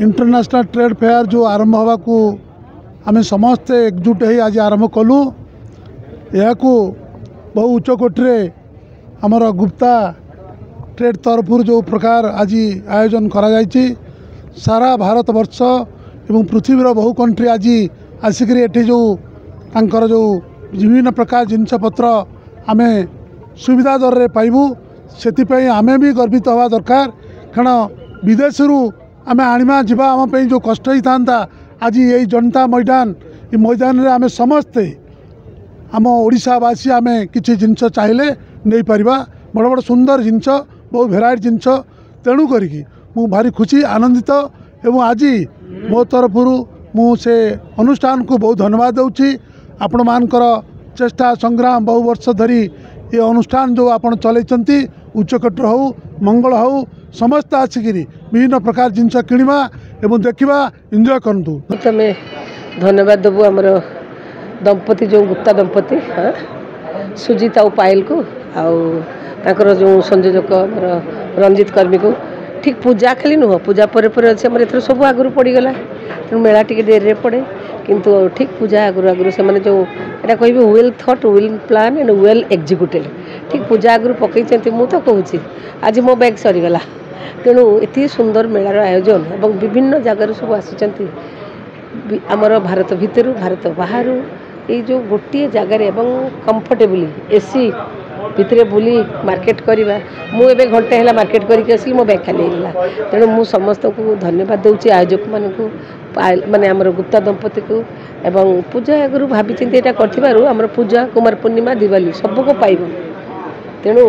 International trade fair जो आरंभ होगा को आम समस्ते एकजुट हो आज आरंभ कलु। यह बहु उच्च कोटि आमर गुप्ता ट्रेड तरफ जो प्रकार आज आयोजन करा जायछि सारा भारत वर्ष एवं पृथ्वीर बहु कंट्री आज आसिक जो तांकर जो विभिन्न प्रकार जिनपत्र आम सुविधा दर रे पाइबू से आमे भी गर्वित हवा दरकार। कारण विदेश आम आनिमा जीवा आम जो कष्ट ही था आज यही जनता मैदान ये मैदान रे आम समस्ते आम ओडिशावासी आम किसी जिनस चाहिए नहीं पारिबा बड़ बड़ सुंदर जिनस बहुत भेराइट जिनस तेणु करी मु भारी खुशी आनंदित एवं आज मो तरफ से अनुष्ठान को बहुत धन्यवाद दूची। आपण मानकर चेष्टा संग्राम बहु वर्ष धरी ये अनुष्ठान जो आपण चलैचंती उच्चकोटर हो मंगल हो समस्त आसिकी विभिन्न प्रकार जिनस किणवा एवं देखा एंजॉय करतु। तमें धन्यवाद देवु आमर दंपति जो गुप्ता दंपति हाँ सुजीत आउ पायल को आउ जो संयोजक रंजित कर्मी को ठीक पूजा खाली नुह पूजा पर अच्छे एथर सब आगु पड़गला तेणु मेला टी डेरी पड़े किंतु ठीक पूजा आगु आगु से जो यहाँ कह well thought well plan and well executed ठीक पूजा आगु पकई मु तो कहूँ आज मो बैग सरीगला तेणु ये सुंदर मेलार आयोजन और विभिन्न जगार सब आसी आमर भारत भितर भारत बाहर ये जो गोटे जगार कंफर्टेबली एसी भितर बुली मार्केट करवा मुझे घंटे है मार्केट करके आसिली मो बैग खाली होगा तेणु मु समस्त को धन्यवाद दूसरी आयोजक मानक माने आमर गुप्ता दंपति को एवं पूजा आगु भाभी चिंती कर पूजा कुमार पूर्णिमा दिवाली सबको पाइब तेणु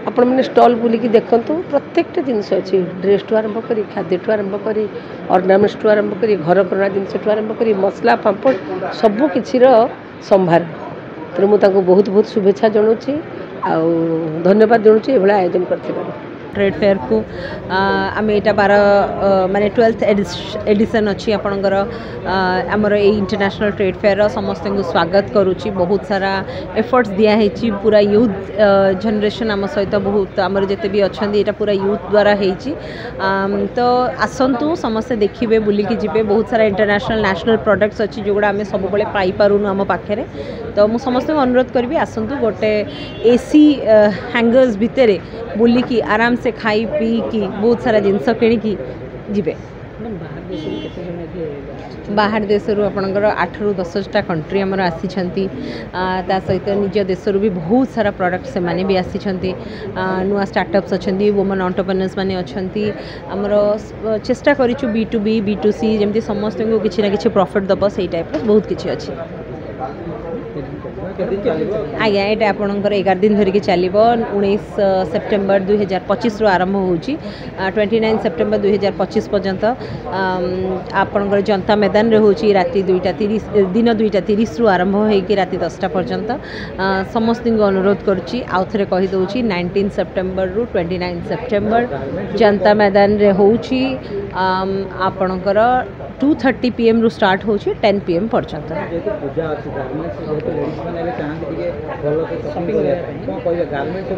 आपण मैंने स्टॉल बुलिकी देखु प्रत्येक जिनस अच्छी ड्रेस टू आरंभ कर खाद्य टू आरंभ कर ऑर्नामेंट्स टू आरंभ कर घर करना जिनस टू आरंभ कर मसला पापड़ सबू किसी संभार तेणु मुझे बहुत बहुत शुभेच्छा जनाऊँगी धन्यवाद जनाऊँगी ये आयोजन कर ट्रेड फेयर को आम यहाँ 12 माने 12th एडिशन अच्छी आपणकर आमर ये इंटरनेशनल ट्रेड फेयर समस्त को स्वागत करुच्ची बहुत सारा एफर्ट्स दिखाई पूरा यूथ जनरेशन आम सहित बहुत आमर जिते भी अच्छा यहाँ पूरा यूथ द्वारा होती तो आसतु समस्ते देखिए बुलिकी जी बहुत सारा इंटरनेशनल नेशनल प्रोडक्ट्स अच्छी जोगुड़ा आम सब पाइपारूनु आम पाखे तो मुझे समस्त अनुरोध करी आसतु गोटे एसी हैंगर्स भितर बुलिकी आराम से खाई पी की बहुत सारा जिनस किणिकी जीवे। बाहर देश आपणकर 8 ରୁ 10टा कंट्री आमर आसी सहित निज देश भी बहुत सारा प्रोडक्ट से माने भी आसी नुआ स्टार्टअप्स अच्छा वुमेन एंटरप्रेन्योर्स माने अच्छा आमर चेष्टा करूँ B2B B2C जमती समस्त को किसी ना किसी प्रॉफिट दब से टाइप बहुत किसी अच्छी आज्ञा ये आपणकर 11 दिन धरिकी चलो 19 सेप्टेम्बर 2025 रु आरंभ हो 29 सेप्टेम्बर 2025 पर्यंत आपणकर जनता मैदान रे होची राति 2:30 दिन 2:30 रु आरंभ होगी राति 10टा पर्यंत समस्त को अनुरोध करुच्ची आउ थे कहीदे 19 सेप्टेम्बर रु 29 सेप्टेम्बर जनता मैदान रे होची आपणकर 2:30 PM रु स्टार्ट हो 10 PM पर्यंत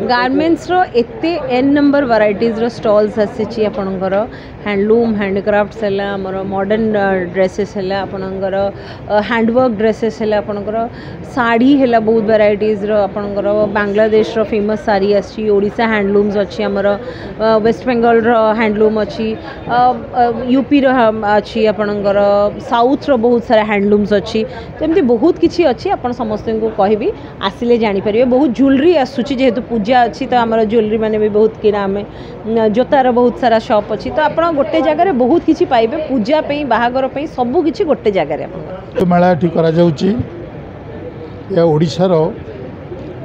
गारमेंट्स रो एते एन नंबर वैराइटीज रो स्टॉल्स आसी आपणकर हैंडलूम हैंडक्राफ्ट्स है आमर मॉडर्न ड्रेसेस है आपणकर हैंडवर्क ड्रेसेस है आपणकर साड़ी है बहुत वैराइटीज रो आपणकर बांग्लादेश रो फेमस साड़ी आसी ओडिशा हैंडलूम्स अच्छी आमर वेस्ट बेंगल रो हैंडलूम अच्छी यूपी रो अच्छी आपणकर साउथ रो बहुत सारा हैंडलूम्स अच्छी तो बहुत किसी अच्छी आप समस्त को कहबी आसिले जानीपर बहुत ज्वेलरी आसूची जेहेतु पूजा अच्छी तो आम ज्वेलरी मैंने भी बहुत किना आम जोतार बहुत सारा शॉप अच्छी तो आप गोटे जगह बहुत किसी पाइबे पूजा बाहागर सबू किसी गोटे जगह मेला ओडिशार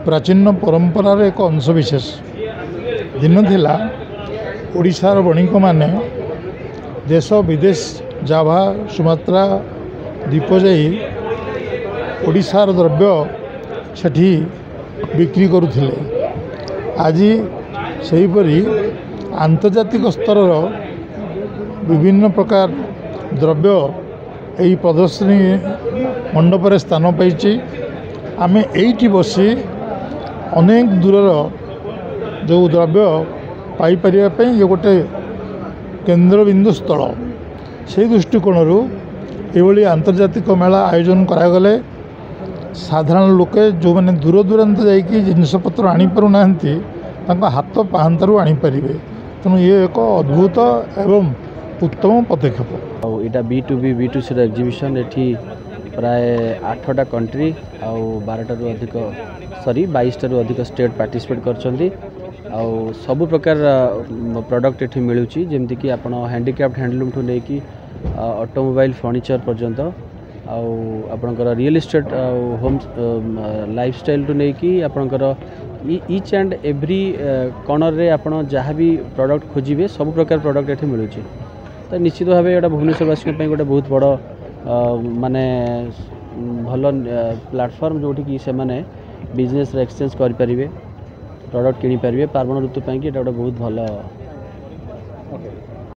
प्राचीन परंपरार एक अंशविशेष दिन थिला ओडिशार बणिक माने देश विदेश जाभा सुमात्रा द्वीप जाई ओडिशार द्रव्य सेठी बिक्री करुथिले आज सेहीपरि आंतर्जातिक स्तर विभिन्न प्रकार द्रव्य यही प्रदर्शनी मंडप स्थान पाई आम एठी बसी अनेक दूरर जो द्रव्य पाई परिया ये गोटे केंद्रबिंदु स्थल से दृष्टिकोण ये आंतर्जातिक मेला आयोजन करागले साधारण लोके जो मैंने दूर दूरांत जाकि जिनपतर आनीपारूना हाथ पाहांतारू आनीपारे तेणु ये एक अद्भुत एवं उत्तम पदक्षेप। यहाँ B2B B2C एग्जिबिशन एठी प्राय 8टा कंट्री आउ 12टारू अधिक सॉरी 22टारू अधिक स्टेट पार्टिसिपेट करछंती आउ सब प्रकार प्रोडक्ट एठी मिलुची जेमति कि आपण हैंडीक्राफ्ट हैंडलूम ठू नै कि ऑटोमोबाइल फर्निचर पर्यंत आउ आपणकर रियल एस्टेट होम लाइफस्टाइल टू नै कि आपणकर ईच एंड एवरी कॉर्नर रे आपण जहाँ भी प्रोडक्ट खोजिबे सब प्रकार प्रोडक्ट एठी मिलुची। तो निश्चित भाव ये भुवनेश्वरवासी गोटे बहुत बड़ माने भल प्लेटफॉर्म जोटी कि से माने बिजनेस एक्सचेंज करें प्रोडक्ट किनी पारे पार्वण ऋतु पाई गोटे बहुत भल